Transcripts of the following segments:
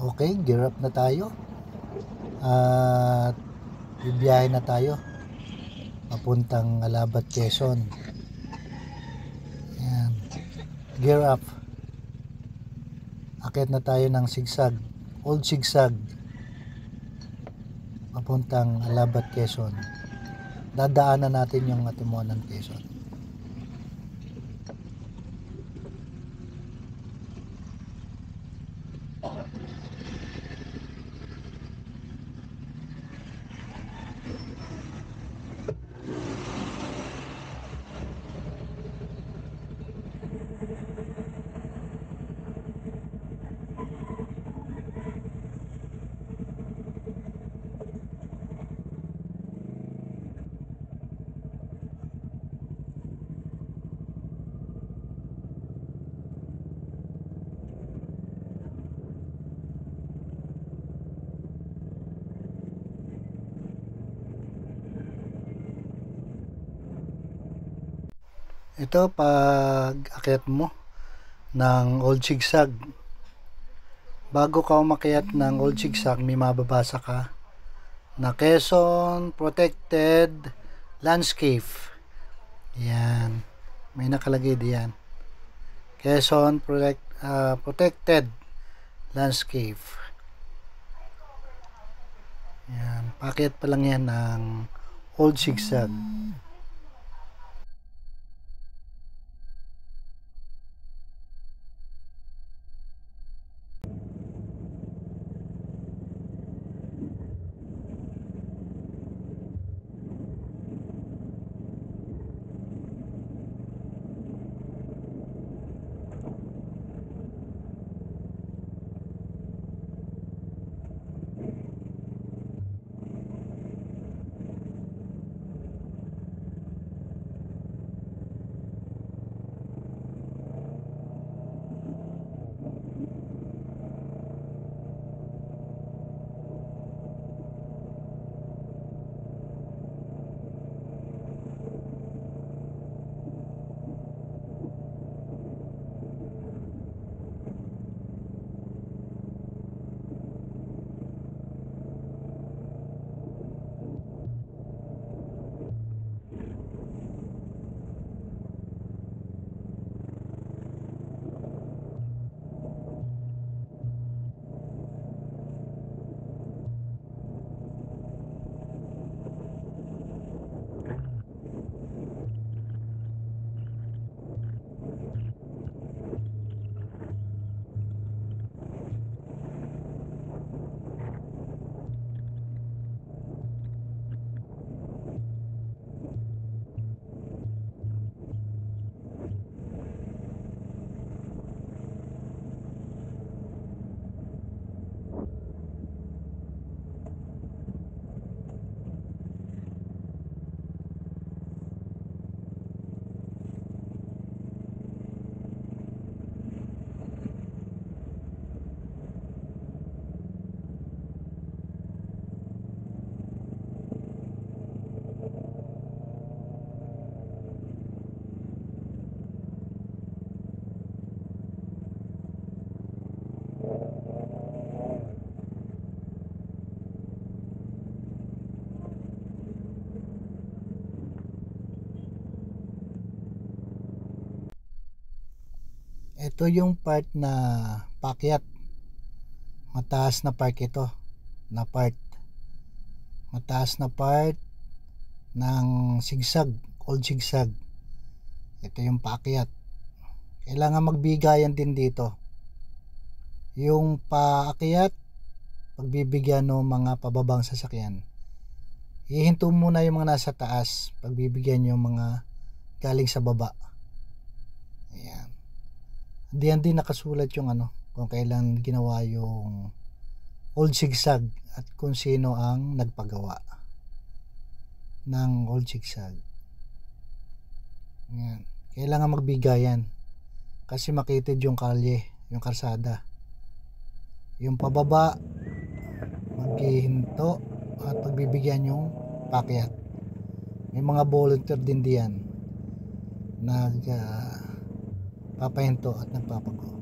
Okay, gear up na tayo. At bibiyahe na tayo papuntang Alabat, Quezon. Ayan. Gear up. Akyat na tayo ng sigsag. Old sigsag. Papuntang Alabat, Quezon. Dadaanan natin yung Atimuanan, Quezon. Ito, pag akyat mo ng Old Sigsag, bago ka umakyat ng Old Sigsag, may mababasa ka na Quezon Protected Landscape. Yan, may nakalagay diyan. Quezon Protected Landscape. Yan, pakyat pa lang yan ng Old Sigsag. Ito yung part na pakyat. Mataas na part ito. Mataas na part ng sigsag, old sigsag. Ito yung paakyat. Kailangan magbigayan din dito. Yung paakyat, pagbibigyan ng mga pababang sasakyan. Ihinto muna yung mga nasa taas, pagbibigyan yung mga galing sa baba. Ayan. Diyan din nakasulat yung kung kailan ginawa yung old sigsag at kung sino ang nagpagawa ng old sigsag. Ayan. Kailangan magbigayan kasi makitid yung kalye, yung kalsada. Yung pababa maghihinto at pagbibigyan yung pakyat. May mga volunteer din diyan papahinto at nagpapago.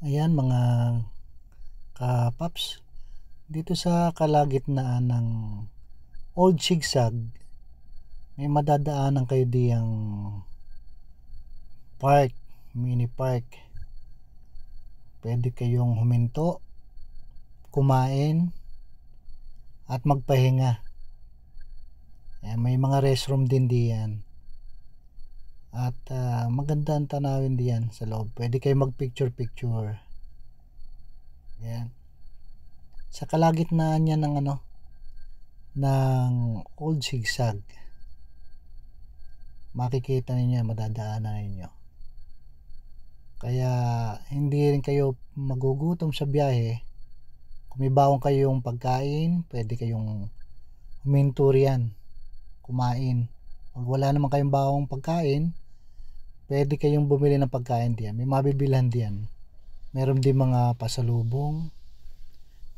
Ayan mga kapaps, dito sa kalagitnaan ng Old Zigzag may madadaanan kayo diyang park, mini park. Pwede kayong huminto, kumain at magpahinga. Ayan, may mga restroom din diyan. At maganda ang tanawin diyan sa loob. Pwede kayo mag picture. Ayan. Sa kalagitnaan niya ng ng Old Zigzag, makikita ninyo, madadaanan ninyo. Kaya hindi rin kayo magugutom sa biyahe. Kung may bawang kayong pagkain, pwede kayong huminto riyan, kumain. Pag wala naman kayong bawang pagkain, pwede kayong bumili ng pagkain diyan. May mabibilhan diyan. Meron din mga pasalubong,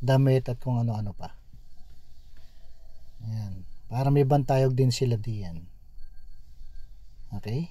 damit at kung ano-ano pa. Ayan. Para may bantayog din sila diyan. Okay?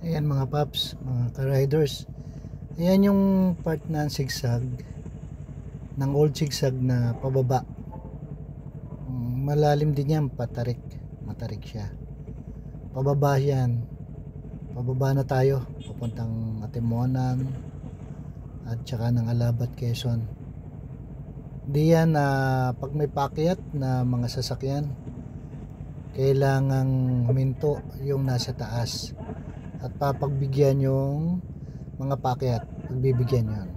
Ayan mga paps, mga ka-riders. Ayan yung part ng zigzag, ng Old Zigzag na pababa. Malalim din yan, matarik siya. Pababa yan. Pababa na tayo, papuntang Atimonan at saka ng Alabat, Quezon. Diyan na pag may paakyat na mga sasakyan, kailangang huminto yung nasa taas at papagbigyan yung mga paakyat, pagbibigyan yon.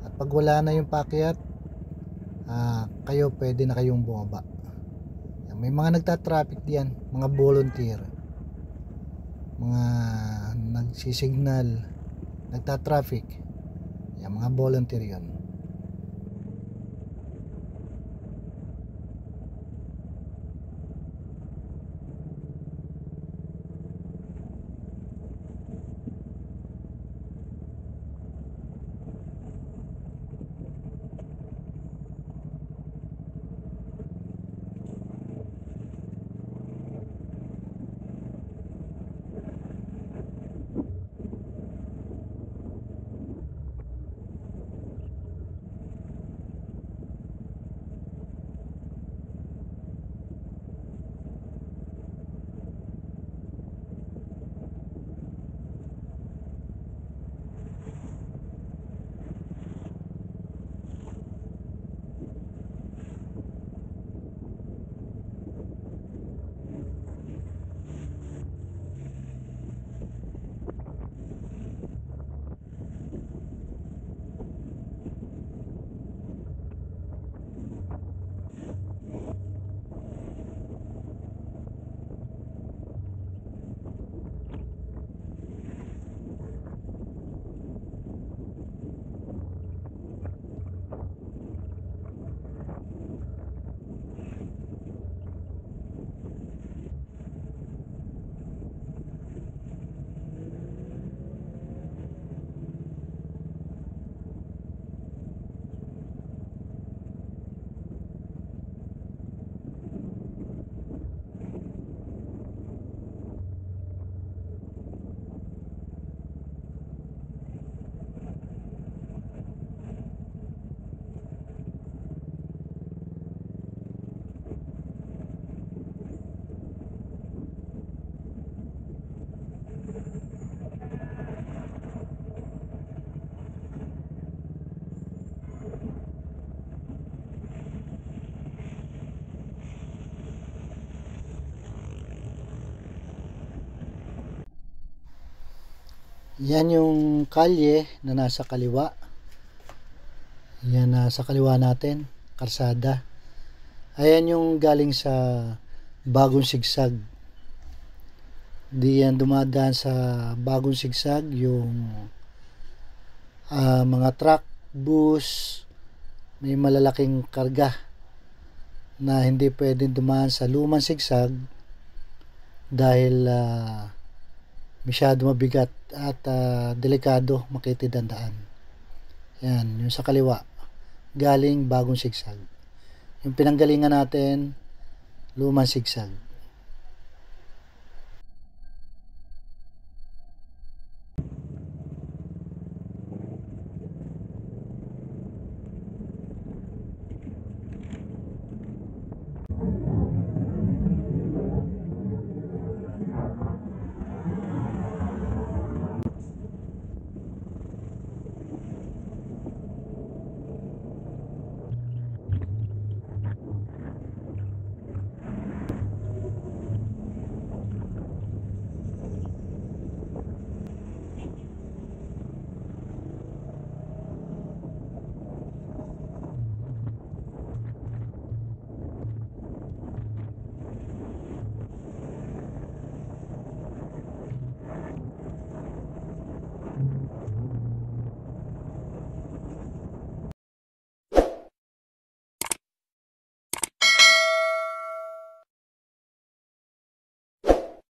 At pag wala na yung paakyat, kayo pwede na kayong bumaba. May mga nagta-traffic diyan, mga volunteer, mga nagsisignal, nagta-traffic. Yan, mga volunteer yon. Yan yung kalye na nasa kaliwa. Yan sa kaliwa natin, kalsada. Ayan yung galing sa bagong sigsag. Di yan dumadaan sa bagong sigsag yung mga truck, bus, may malalaking karga na hindi pwedeng dumaan sa lumang sigsag dahil masyado mabigat at delikado makitid ang daan. Yan, yung sa kaliwa, galing bagong sigsag. Yung pinanggalingan natin, lumang sigsag.